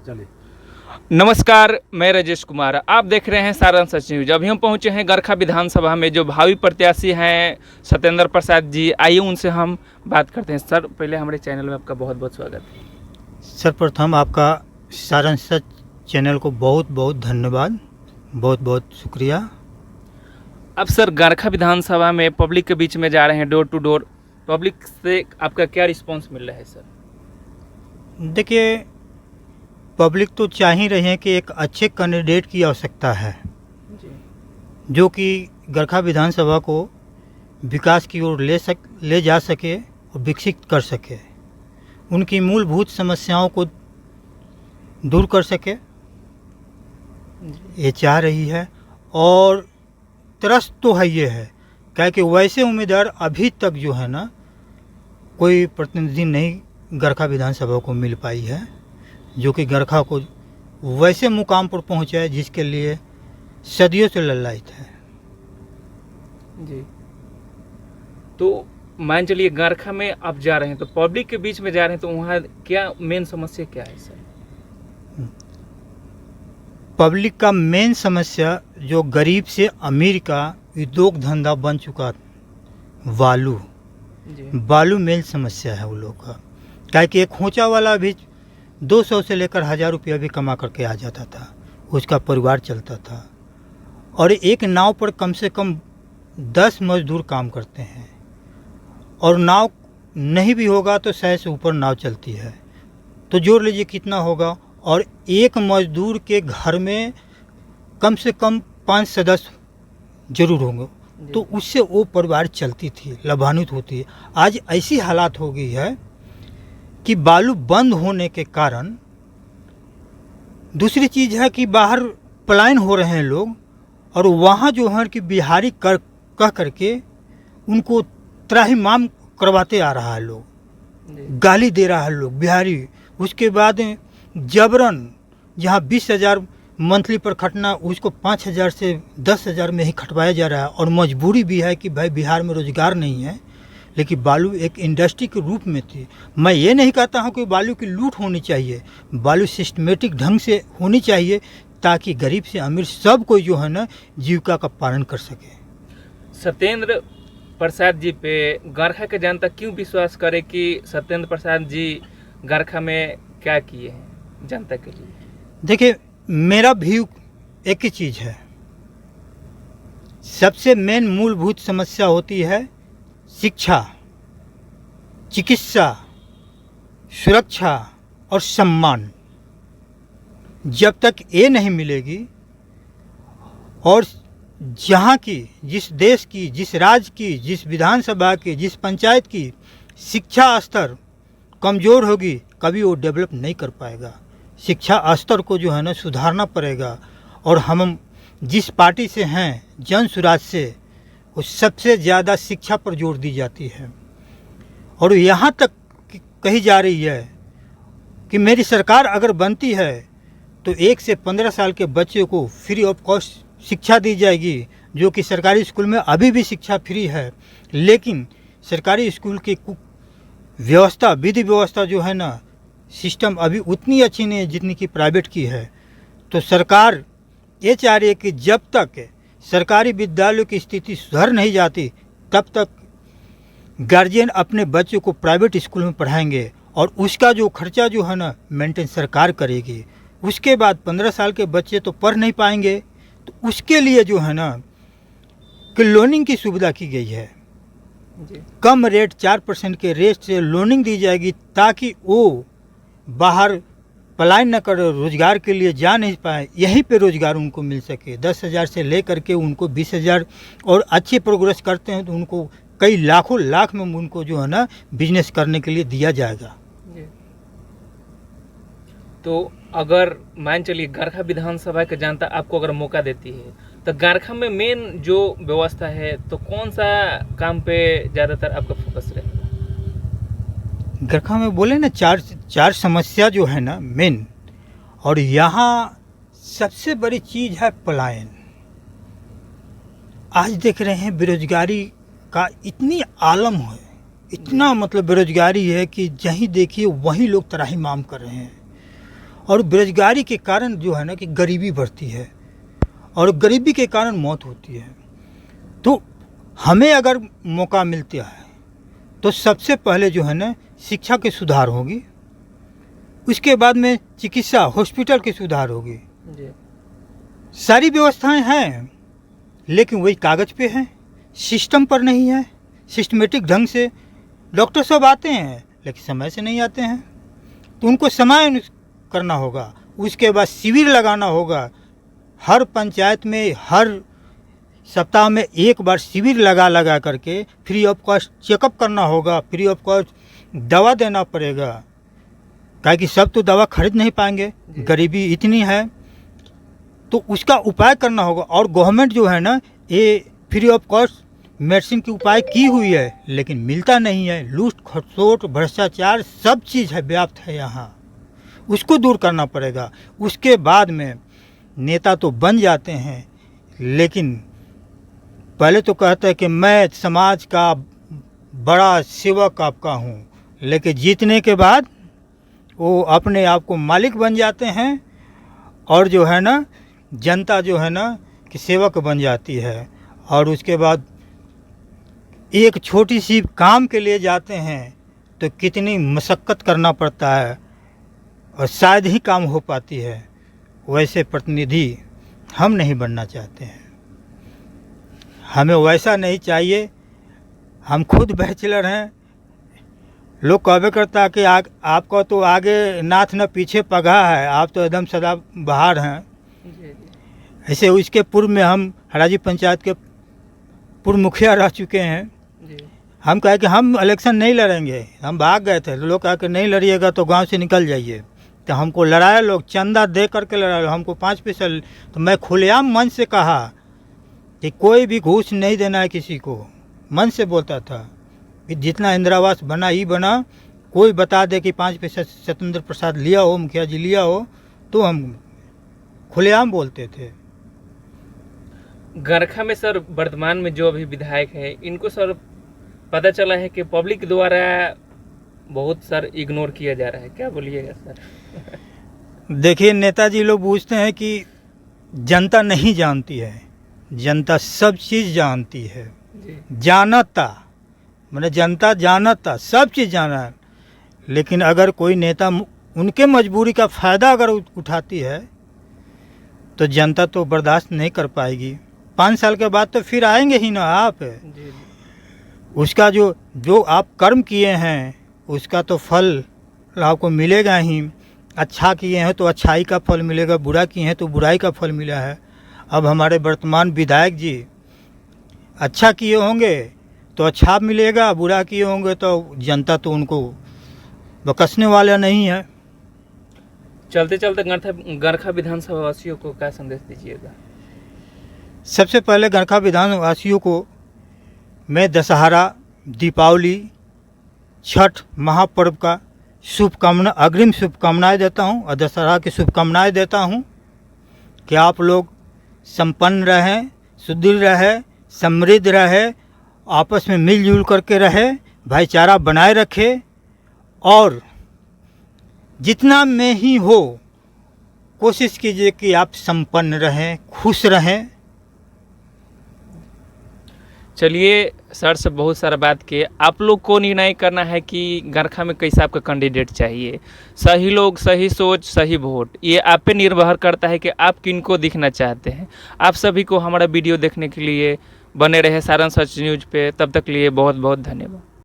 चलिए। नमस्कार, मैं राजेश कुमार। आप देख रहे हैं सारांश सच न्यूज। अभी हम पहुंचे हैं गरखा विधानसभा में जो भावी प्रत्याशी हैं सत्येंद्र प्रसाद जी। आइए उनसे हम बात करते हैं। सर, पहले हमारे चैनल में आपका बहुत बहुत स्वागत है। सर्वप्रथम आपका सारांश सच चैनल को बहुत बहुत धन्यवाद, बहुत बहुत शुक्रिया। अब सर, गरखा विधानसभा में पब्लिक के बीच में जा रहे हैं, डोर टू डोर। पब्लिक से आपका क्या रिस्पांस मिल रहा है सर? देखिए, पब्लिक तो चाह ही रही है कि एक अच्छे कैंडिडेट की आवश्यकता है जी। जो कि गरखा विधानसभा को विकास की ओर ले जा सके और विकसित कर सके, उनकी मूलभूत समस्याओं को दूर कर सके, ये चाह रही है। और त्रस्त तो है ये है, क्या कि वैसे उम्मीदवार अभी तक जो है ना, कोई प्रतिनिधि नहीं गरखा विधानसभा को मिल पाई है जो कि गरखा को वैसे मुकाम पर पहुंचाए जिसके लिए सदियों से ललायित है। जी। तो मान चलिए गरखा में आप जा रहे हैं, तो पब्लिक के बीच में जा रहे हैं, तो वहाँ क्या मेन समस्या क्या है सर? पब्लिक का मेन समस्या जो गरीब से अमीर का उद्योग धंधा बन चुका बालू मेन समस्या है वो लोग का। क्या कि एक खोचा वाला भी 200 से लेकर 1000 रुपया भी कमा करके आ जाता था, उसका परिवार चलता था। और एक नाव पर कम से कम 10 मजदूर काम करते हैं, और नाव नहीं भी होगा तो 100 से ऊपर नाव चलती है, तो जोड़ लीजिए कितना होगा। और एक मजदूर के घर में कम से कम 5 सदस्य जरूर होंगे, तो उससे वो परिवार चलती थी, लाभान्वित होती है। आज ऐसी हालात हो गई है कि बालू बंद होने के कारण दूसरी चीज़ है कि बाहर पलायन हो रहे हैं लोग, और वहाँ जो है कि बिहारी कह करके उनको त्राहिमाम करवाते आ रहा है लोग, गाली दे रहा है लोग बिहारी। उसके बाद जबरन जहाँ 20,000 मंथली पर खटना, उसको 5,000 से 10,000 में ही खटवाया जा रहा है। और मजबूरी भी है कि भाई बिहार में रोजगार नहीं है, लेकिन बालू एक इंडस्ट्री के रूप में थी। मैं ये नहीं कहता हूँ कि बालू की लूट होनी चाहिए, बालू सिस्टमेटिक ढंग से होनी चाहिए ताकि गरीब से अमीर सब कोई जो है ना जीविका का पालन कर सके। सत्येंद्र प्रसाद जी पे गरखा के जनता क्यों विश्वास करे कि सत्येंद्र प्रसाद जी गरखा में क्या किए हैं जनता के लिए? देखिए, मेरा व्यू एक ही चीज़ है, सबसे मेन मूलभूत समस्या होती है शिक्षा, चिकित्सा, सुरक्षा और सम्मान। जब तक ये नहीं मिलेगी, और जहाँ की, जिस देश की, जिस राज्य की, जिस विधानसभा की, जिस पंचायत की शिक्षा स्तर कमज़ोर होगी, कभी वो डेवलप नहीं कर पाएगा। शिक्षा स्तर को जो है ना सुधारना पड़ेगा। और हम जिस पार्टी से हैं, जन सुराज से, वो सबसे ज़्यादा शिक्षा पर जोर दी जाती है। और यहाँ तक कही जा रही है कि मेरी सरकार अगर बनती है तो 1 से 15 साल के बच्चे को फ्री ऑफ कॉस्ट शिक्षा दी जाएगी, जो कि सरकारी स्कूल में अभी भी शिक्षा फ्री है। लेकिन सरकारी स्कूल की व्यवस्था, विधि व्यवस्था जो है ना, सिस्टम अभी उतनी अच्छी नहीं है जितनी कि प्राइवेट की है। तो सरकार ये चाह रही है कि जब तक सरकारी विद्यालयों की स्थिति सुधर नहीं जाती, तब तक गार्जियन अपने बच्चों को प्राइवेट स्कूल में पढ़ाएंगे, और उसका जो खर्चा जो है ना मेंटेन सरकार करेगी। उसके बाद 15 साल के बच्चे तो पढ़ नहीं पाएंगे, तो उसके लिए जो है ना कि लोनिंग की सुविधा की गई है। कम रेट 4% के रेट से लोनिंग दी जाएगी, ताकि वो बाहर पलायन न कर, रोजगार के लिए जा नहीं पाए, यहीं पे रोजगार उनको मिल सके। 10,000 से ले करके उनको 20,000, और अच्छी प्रोग्रेस करते हैं तो उनको कई लाखों लाख में उनको जो है ना बिजनेस करने के लिए दिया जाएगा। तो अगर मान चलिए गरखा विधानसभा के जनता आपको अगर मौका देती है, तो गरखा में मेन जो व्यवस्था है, तो कौन सा काम पे ज़्यादातर आपका फोकस रहेगा? गरखा में बोले ना चार समस्या जो है ना मेन, और यहाँ सबसे बड़ी चीज़ है पलायन। आज देख रहे हैं बेरोजगारी का इतनी आलम है, इतना मतलब बेरोजगारी है कि जहीं देखिए वहीं लोग त्राहिमाम कर रहे हैं। और बेरोजगारी के कारण जो है ना कि गरीबी बढ़ती है और गरीबी के कारण मौत होती है। तो हमें अगर मौका मिलता है तो सबसे पहले जो है ना शिक्षा की सुधार होगी, उसके बाद में चिकित्सा हॉस्पिटल की सुधार होगी। जी। सारी व्यवस्थाएं हैं लेकिन वही कागज़ पे हैं, सिस्टम पर नहीं है। सिस्टमेटिक ढंग से डॉक्टर सब आते हैं लेकिन समय से नहीं आते हैं, तो उनको समय करना होगा। उसके बाद शिविर लगाना होगा, हर पंचायत में हर सप्ताह में एक बार शिविर लगा करके फ्री ऑफ कॉस्ट चेकअप करना होगा, फ्री ऑफ कॉस्ट दवा देना पड़ेगा, काहे कि सब तो दवा खरीद नहीं पाएंगे, गरीबी इतनी है। तो उसका उपाय करना होगा। और गवर्नमेंट जो है ना ये फ्री ऑफ कॉस्ट मेडिसिन की उपाय की हुई है लेकिन मिलता नहीं है। लूट खसोट भ्रष्टाचार सब चीज़ है, व्याप्त है यहाँ, उसको दूर करना पड़ेगा। उसके बाद में नेता तो बन जाते हैं लेकिन पहले तो कहते हैं कि मैं समाज का बड़ा सेवक आपका हूँ, लेकिन जीतने के बाद वो अपने आप को मालिक बन जाते हैं और जो है ना जनता जो है ना कि सेवक बन जाती है। और उसके बाद एक छोटी सी काम के लिए जाते हैं तो कितनी मशक्क़त करना पड़ता है और शायद ही काम हो पाती है। वैसे प्रतिनिधि हम नहीं बनना चाहते हैं, हमें वैसा नहीं चाहिए। हम खुद बैचलर हैं, लोग कहबे करता है कि आपका तो आगे नाथ न पीछे पगा है, आप तो एकदम सदा बाहर हैं। ऐसे उसके पूर्व में हम हराजी पंचायत के पूर्व मुखिया रह चुके हैं। हम कहे कि हम इलेक्शन नहीं लड़ेंगे, हम भाग गए थे। लोग कहा कि नहीं लड़िएगा तो गांव से निकल जाइए, तो हमको लड़ाया लोग, चंदा दे करके लड़ाया, हमको 5 पैसा। तो मैं खुलेआम मन से कहा कि कोई भी घूस नहीं देना है किसी को, मन से बोलता था कि जितना इंदिरावास बना ही बना, कोई बता दे कि 5 पैसा सत्येंद्र प्रसाद लिया हो, मुखिया जी लिया हो, तो हम खुलेआम बोलते थे। गरखा में सर वर्तमान में जो अभी विधायक है, इनको सर पता चला है कि पब्लिक द्वारा बहुत सर इग्नोर किया जा रहा है, क्या बोलिएगा सर? देखिए, नेताजी लोग पूछते हैं कि जनता नहीं जानती है, जनता सब चीज़ जानती है। जानता मैंने जनता जानता, सब चीज़ जाना है। लेकिन अगर कोई नेता उनके मजबूरी का फ़ायदा अगर उठाती है तो जनता तो बर्दाश्त नहीं कर पाएगी। 5 साल के बाद तो फिर आएंगे ही ना आप। उसका जो आप कर्म किए हैं उसका तो फल आपको मिलेगा ही। अच्छा किए हैं तो अच्छाई का फल मिलेगा, बुरा किए हैं तो बुराई का फल मिला है। अब हमारे वर्तमान विधायक जी अच्छा किए होंगे तो अच्छा मिलेगा, बुरा किए होंगे तो जनता तो उनको बकसने वाला नहीं है। चलते चलते गरखा विधानसभा वासियों को क्या संदेश दीजिएगा? सबसे पहले गरखा विधान वासियों को मैं दशहरा, दीपावली, छठ महापर्व का अग्रिम शुभकामनाएं देता हूं और दशहरा की शुभकामनाएं देता हूं कि आप लोग संपन्न रहें, सुदृढ़ रहें, समृद्ध रहें, आपस में मिलजुल करके रहें, भाईचारा बनाए रखें और जितना में ही हो कोशिश कीजिए कि आप संपन्न रहें, खुश रहें। चलिए, सर से बहुत सारा बात किए। आप लोग को निर्णय करना है कि गरखा में कैसा आपका कैंडिडेट चाहिए। सही लोग, सही सोच, सही वोट, ये आप पे निर्भर करता है कि आप किनको दिखना चाहते हैं। आप सभी को हमारा वीडियो देखने के लिए बने रहे सारण सच न्यूज़ पे। तब तक लिए बहुत बहुत धन्यवाद।